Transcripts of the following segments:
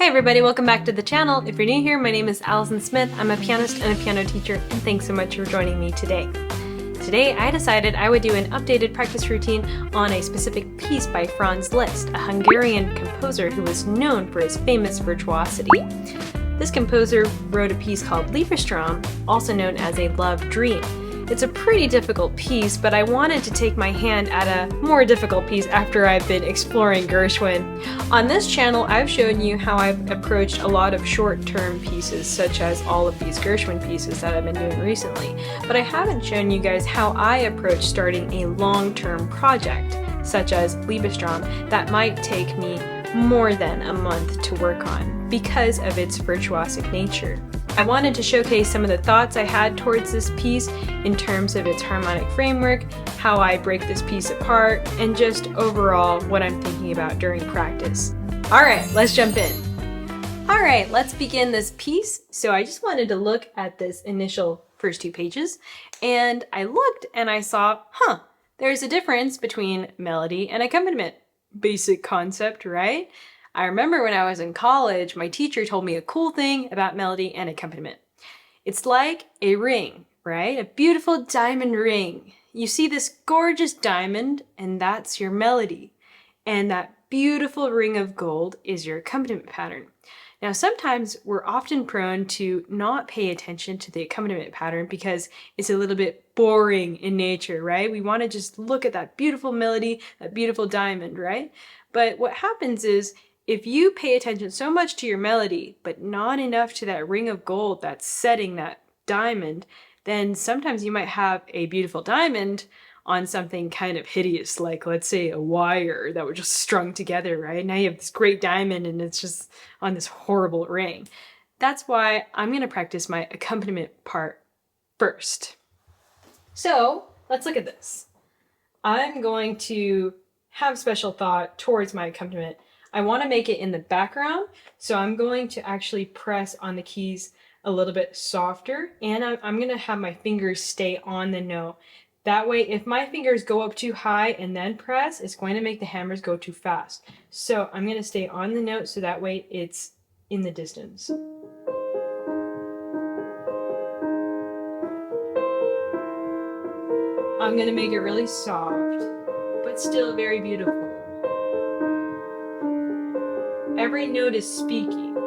Hey everybody, welcome back to the channel. If you're new here, my name is Allison Smith. I'm a pianist and a piano teacher, and thanks so much for joining me today. Today I decided I would do an updated practice routine on a specific piece by Franz Liszt, a Hungarian composer who was known for his famous virtuosity. This composer wrote a piece called Liebestraum, also known as a love dream. It's a pretty difficult piece, but I wanted to take my hand at a more difficult piece after I've been exploring Gershwin. On this channel, I've shown you how I've approached a lot of short-term pieces, such as all of these Gershwin pieces that I've been doing recently, but I haven't shown you guys how I approach starting a long-term project, such as Liebestraum, that might take me more than a month to work on because of its virtuosic nature. I wanted to showcase some of the thoughts I had towards this piece in terms of its harmonic framework, how I break this piece apart, and just overall what I'm thinking about during practice. Alright, let's jump in. Alright, let's begin this piece. So I just wanted to look at this initial first two pages, and I looked and I saw, there's a difference between melody and accompaniment. Basic concept, right? I remember when I was in college, my teacher told me a cool thing about melody and accompaniment. It's like a ring, right? A beautiful diamond ring. You see this gorgeous diamond, and that's your melody. And that beautiful ring of gold is your accompaniment pattern. Now, sometimes we're often prone to not pay attention to the accompaniment pattern because it's a little bit boring in nature, right? We want to just look at that beautiful melody, that beautiful diamond, right? But what happens is, if you pay attention so much to your melody, but not enough to that ring of gold that's setting that diamond, then sometimes you might have a beautiful diamond on something kind of hideous, like let's say a wire that were just strung together, right? Now you have this great diamond and it's just on this horrible ring. That's why I'm going to practice my accompaniment part first. So let's look at this. I'm going to have special thought towards my accompaniment. I want to make it in the background, so I'm going to actually press on the keys a little bit softer, and I'm going to have my fingers stay on the note. That way, if my fingers go up too high and then press, it's going to make the hammers go too fast. So I'm going to stay on the note so that way it's in the distance. I'm going to make it really soft, but still very beautiful. Every note is speaking.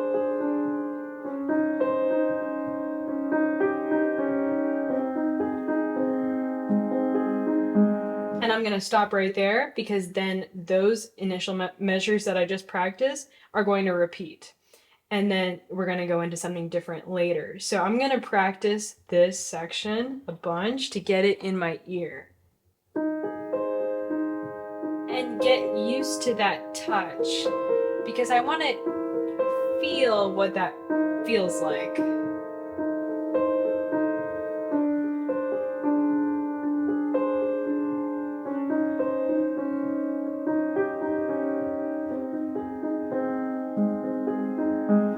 And I'm going to stop right there because then those initial measures that I just practiced are going to repeat. And then we're going to go into something different later. So I'm going to practice this section a bunch to get it in my ear. And get used to that touch because I want to feel what that feels like.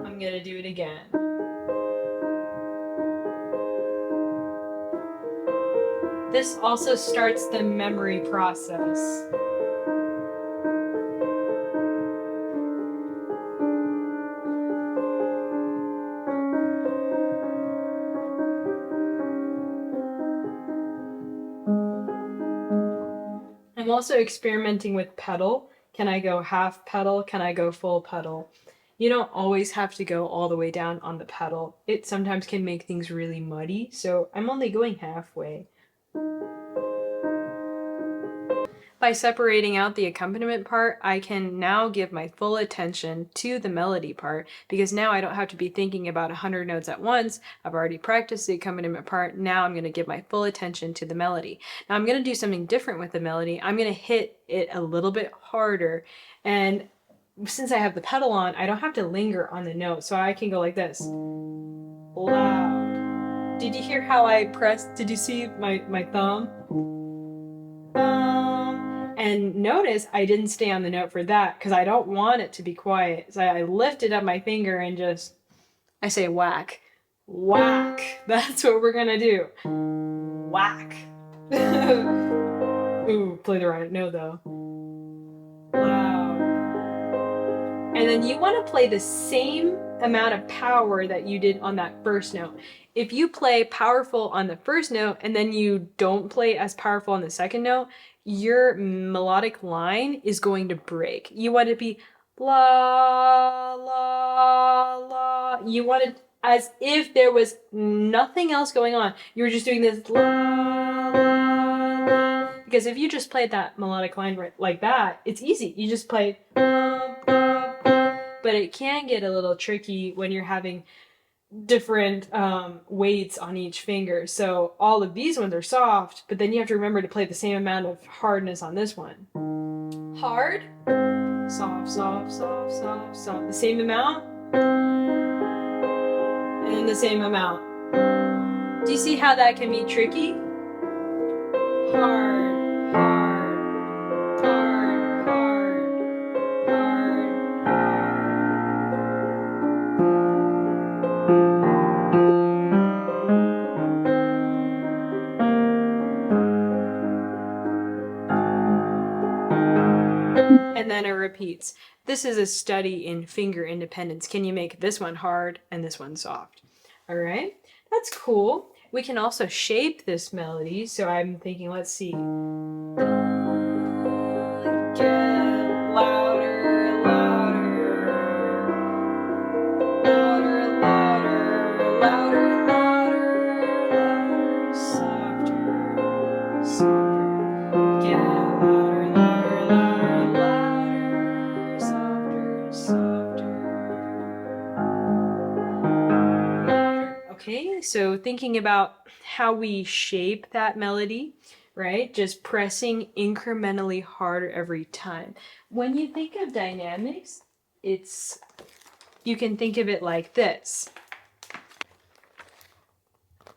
I'm going to do it again. This also starts the memory process. I'm also experimenting with pedal. Can I go half pedal? Can I go full pedal? You don't always have to go all the way down on the pedal. It sometimes can make things really muddy, so I'm only going halfway. By separating out the accompaniment part, I can now give my full attention to the melody part because now I don't have to be thinking about 100 notes at once. I've already practiced the accompaniment part. Now I'm going to give my full attention to the melody. Now I'm going to do something different with the melody. I'm going to hit it a little bit harder, and since I have the pedal on, I don't have to linger on the note, so I can go like this. Loud. Did you hear how I pressed? Did you see my thumb? And notice I didn't stay on the note for that because I don't want it to be quiet. So I lifted up my finger and just, I say whack. Whack. That's what we're gonna do. Whack. Ooh, play the right note though. Loud. And then you want to play the same amount of power that you did on that first note. If you play powerful on the first note and then you don't play as powerful on the second note, your melodic line is going to break. You want to be la, la, la. You want it as if there was nothing else going on. You were just doing this la, la, la. Because if you just played that melodic line like that, it's easy. You just play la, la, la. But it can get a little tricky when you're having different weights on each finger. So all of these ones are soft, but then you have to remember to play the same amount of hardness on this one. Hard, soft, soft, soft, soft, soft. The same amount, and the same amount. Do you see how that can be tricky? Hard, hard, hard, hard, hard, and then it repeats. This is a study in finger independence. Can you make this one hard and this one soft? All right, that's cool. We can also shape this melody. So I'm thinking, let's see. Get louder, louder, louder, louder, louder, louder, louder, softer, softer. Get louder, louder, louder, louder, softer, softer. Okay, so thinking about how we shape that melody, right? Just pressing incrementally harder every time. When you think of dynamics, you can think of it like this.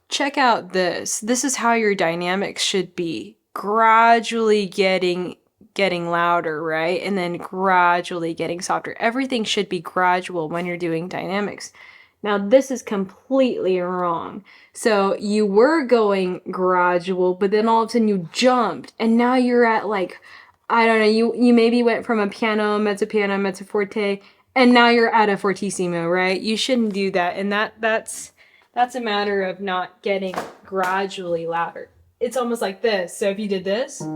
Check out this. This is how your dynamics should be. Gradually getting louder, right? And then gradually getting softer. Everything should be gradual when you're doing dynamics. Now this is completely wrong. So you were going gradual, but then all of a sudden you jumped and now you're at like, I don't know, you maybe went from a piano, mezzo forte, and now you're at a fortissimo, right? You shouldn't do that. And that's a matter of not getting gradually louder. It's almost like this. So if you did this, you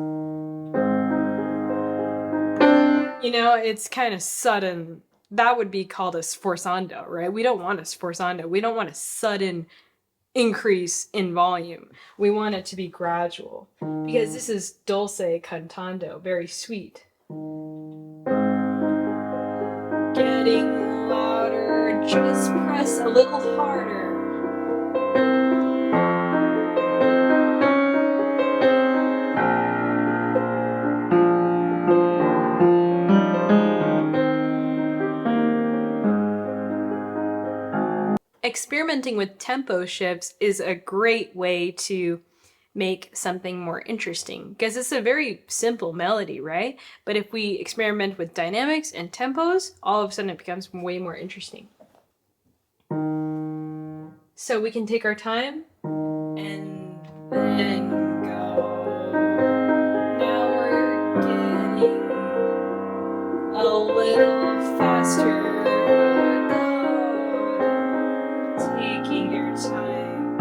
know, it's kind of sudden. That would be called a sforzando, right? We don't want a sforzando. We don't want a sudden increase in volume. We want it to be gradual because this is dulce cantando, very sweet. Getting louder, just press a little harder. Experimenting with tempo shifts is a great way to make something more interesting because it's a very simple melody, right? But if we experiment with dynamics and tempos, all of a sudden it becomes way more interesting. So we can take our time and then go. Now we're getting a little faster. Taking your time.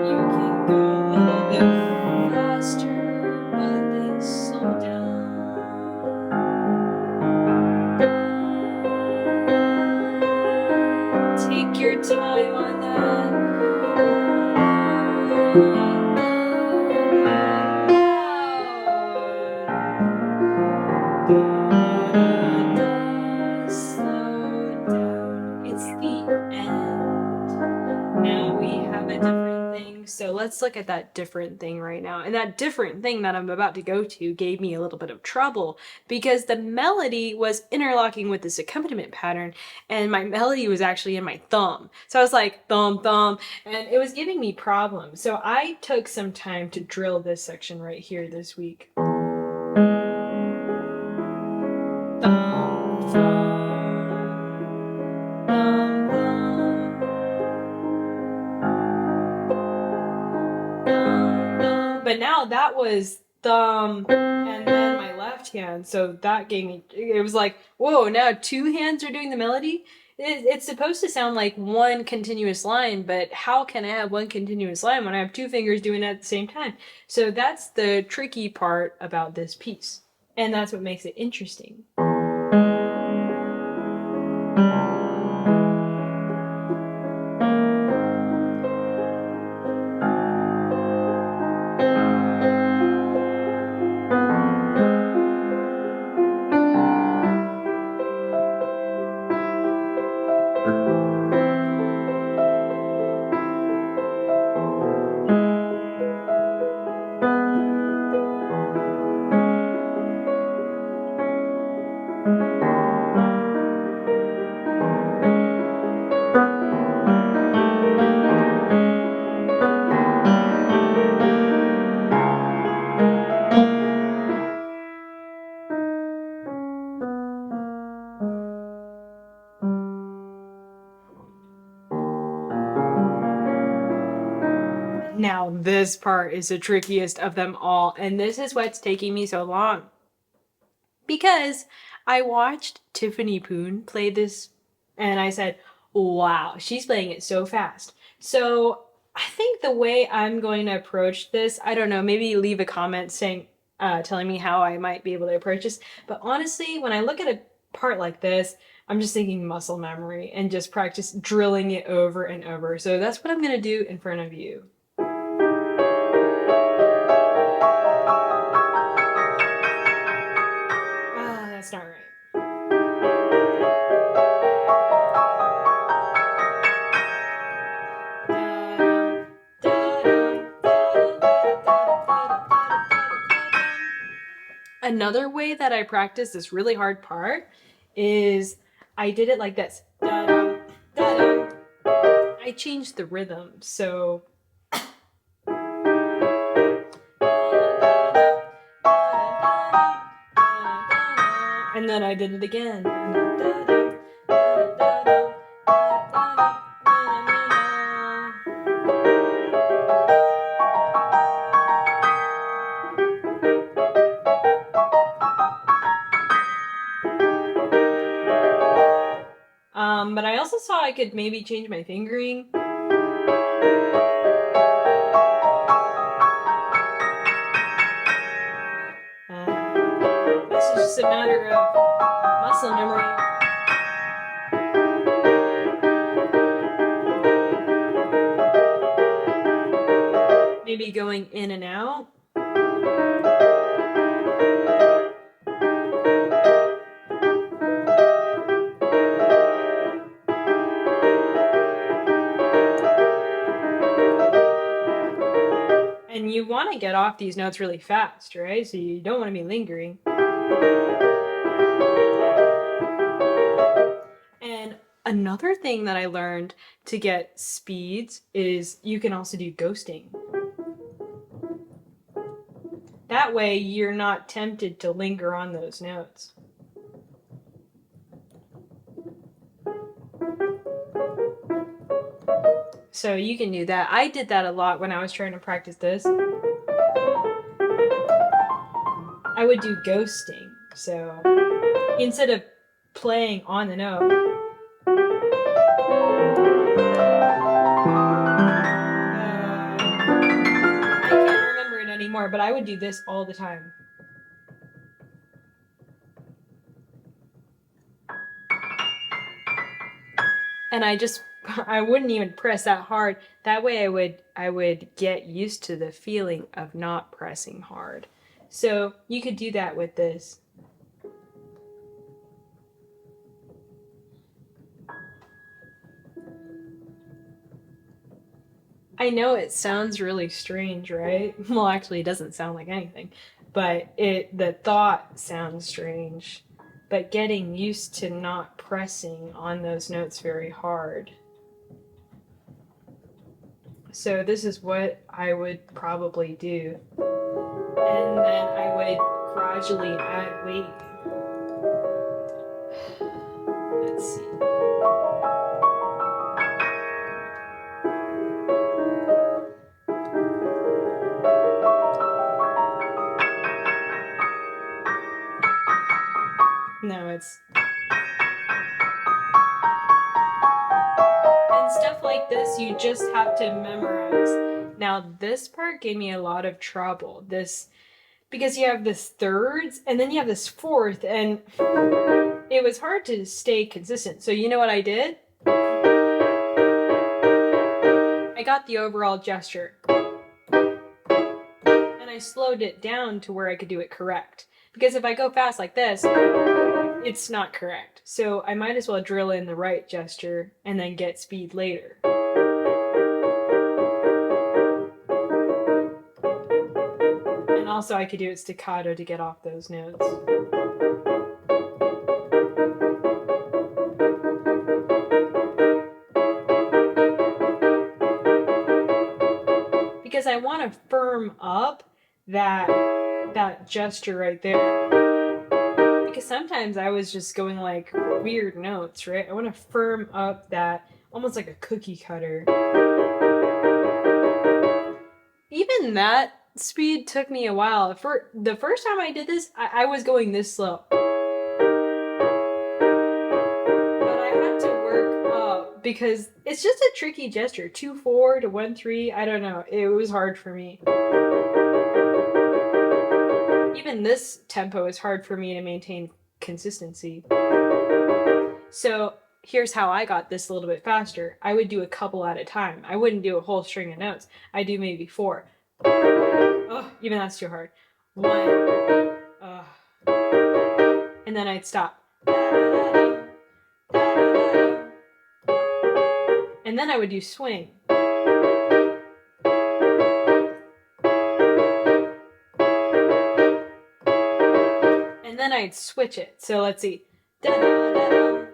You can go a little bit faster, but then slow down. Take your time on that. Slow down. It's the end. Now we have a different thing. So let's look at that different thing right now. And that different thing that I'm about to go to gave me a little bit of trouble because the melody was interlocking with this accompaniment pattern and my melody was actually in my thumb. So I was like thumb, thumb, and it was giving me problems. So I took some time to drill this section right here this week. Thumb, thumb. But now that was thumb and then my left left hand. So that gave me, it was like, whoa, now two hands are doing the melody? It's supposed to sound like one continuous line, but how can I have one continuous line when I have two fingers doing it at the same time? So that's the tricky part about this piece. And that's what makes it interesting. Now this part is the trickiest of them all, and this is what's taking me so long. Because I watched Tiffany Poon play this, and I said, wow, she's playing it so fast. So I think the way I'm going to approach this, I don't know, maybe leave a comment saying, telling me how I might be able to approach this. But honestly, when I look at a part like this, I'm just thinking muscle memory and just practice drilling it over and over. So that's what I'm going to do in front of you. That's not right. Another way that I practice this really hard part is I did it like this. I changed the rhythm, so and then I did it again. But I also saw I could maybe change my fingering. This is just a matter of muscle memory. Maybe going in and out. And you want to get off these notes really fast, right? So you don't want to be lingering. And another thing that I learned to get speeds is you can also do ghosting. That way you're not tempted to linger on those notes. So you can do that. I did that a lot when I was trying to practice this. I would do ghosting. So instead of playing on the note, I can't remember it anymore, but I would do this all the time. And I wouldn't even press that hard. That way I would get used to the feeling of not pressing hard. So you could do that with this. I know it sounds really strange, right? Well, actually it doesn't sound like anything, but the thought sounds strange. But getting used to not pressing on those notes very hard. So this is what I would probably do. And then I would gradually add weight. Let's see. like this, you just have to memorize. Now this part gave me a lot of trouble. Because you have this thirds and then you have this fourth, and it was hard to stay consistent. So you know what I did? I got the overall gesture and I slowed it down to where I could do it correct. Because if I go fast like this, it's not correct. So I might as well drill in the right gesture and then get speed later. And also I could do it staccato to get off those notes. Because I want to firm up that gesture right there. Because sometimes I was just going like weird notes, right? I want to firm up that, almost like a cookie cutter. Even that speed took me a while. For the first time I did this, I was going this slow. But I had to work up because it's just a tricky gesture. 2-4 to 1-3, I don't know. It was hard for me. Even this tempo is hard for me to maintain consistency. So here's how I got this a little bit faster. I would do a couple at a time. I wouldn't do a whole string of notes. I'd do maybe 4. Oh, even that's too hard. 1. And then I'd stop. And then I would do swing. And then I'd switch it. So let's see. And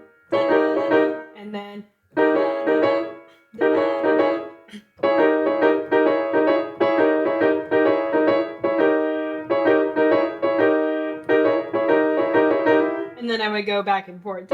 then. And then I would go back and forth.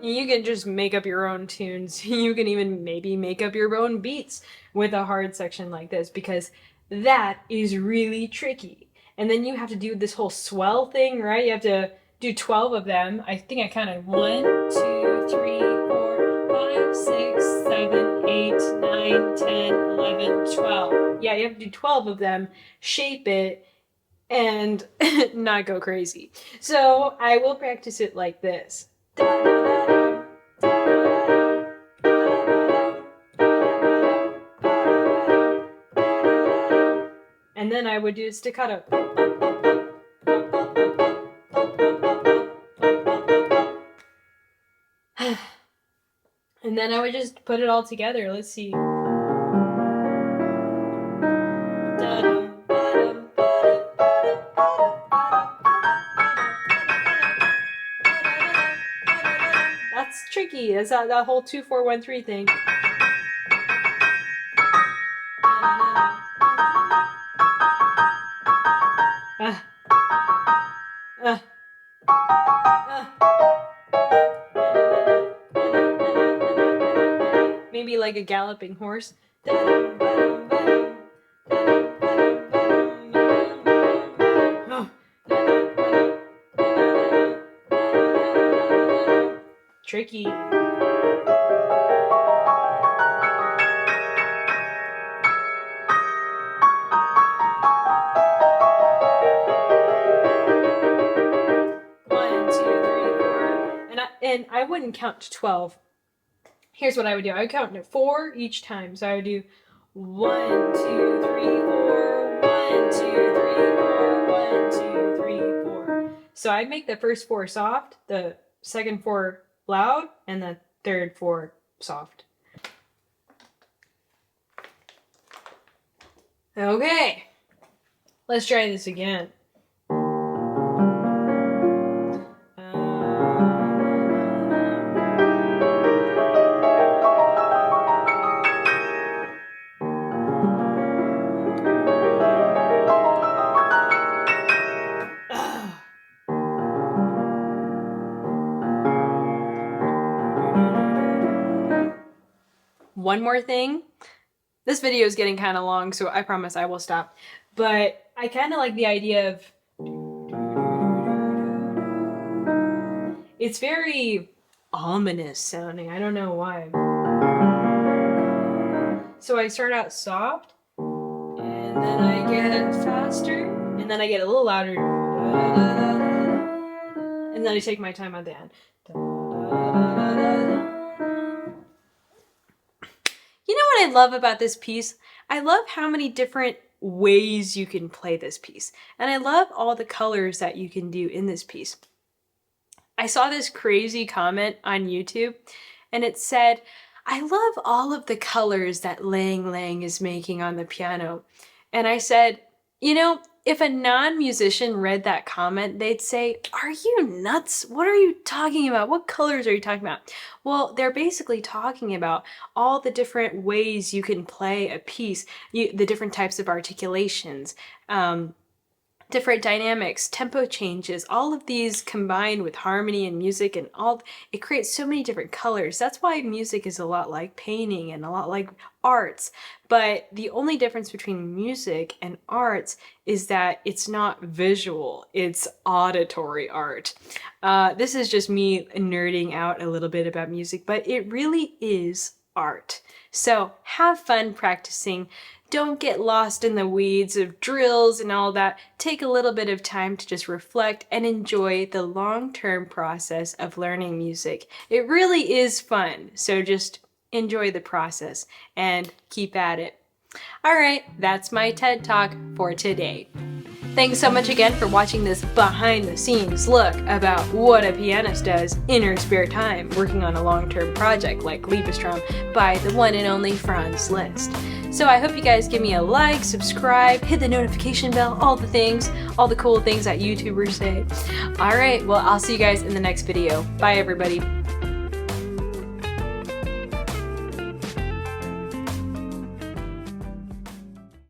You can just make up your own tunes. You can even maybe make up your own beats with a hard section like this, because that is really tricky. And then you have to do this whole swell thing, right? You have to do 12 of them. I think I counted 1, 2, 3, 4, 5, 6, 7, 8, 9, 10, 11, 12. Yeah, you have to do 12 of them, shape it, and not go crazy. So I will practice it like this. And then I would do staccato. And then I would just put it all together. Let's see. That's tricky. It's that whole 2-4-1-3 thing. Maybe like a galloping horse. Tricky. And I wouldn't count to 12. Here's what I would do. I would count to 4 each time. So I would do 1, 2, 3, 4, 1, 2, 3, 4, 1, 2, 3, 4. So I'd make the first 4 soft, the second 4 loud, and the third 4 soft. Okay, let's try this again. One more thing. This video is getting kind of long, so I promise I will stop. But I kind of like the idea of, it's very ominous sounding. I don't know why. So I start out soft, and then I get faster, and then I get a little louder, and then I take my time at the end. You know what I love about this piece? I love how many different ways you can play this piece. And I love all the colors that you can do in this piece. I saw this crazy comment on YouTube, and it said, I love all of the colors that Lang Lang is making on the piano. And I said, you know, if a non-musician read that comment, they'd say, are you nuts? What are you talking about? What colors are you talking about? Well, they're basically talking about all the different ways you can play a piece, the different types of articulations, different dynamics, tempo changes, all of these combined with harmony and music and all, it creates so many different colors. That's why music is a lot like painting and a lot like arts. But the only difference between music and arts is that it's not visual, it's auditory art. This is just me nerding out a little bit about music, but it really is art. So have fun practicing. Don't get lost in the weeds of drills and all that. Take a little bit of time to just reflect and enjoy the long-term process of learning music. It really is fun, so just enjoy the process and keep at it. All right, that's my TED Talk for today. Thanks so much again for watching this behind-the-scenes look about what a pianist does in her spare time working on a long-term project like Liebestrom by the one and only Franz Liszt. So I hope you guys give me a like, subscribe, hit the notification bell, all the things, all the cool things that YouTubers say. All right, well, I'll see you guys in the next video. Bye, everybody.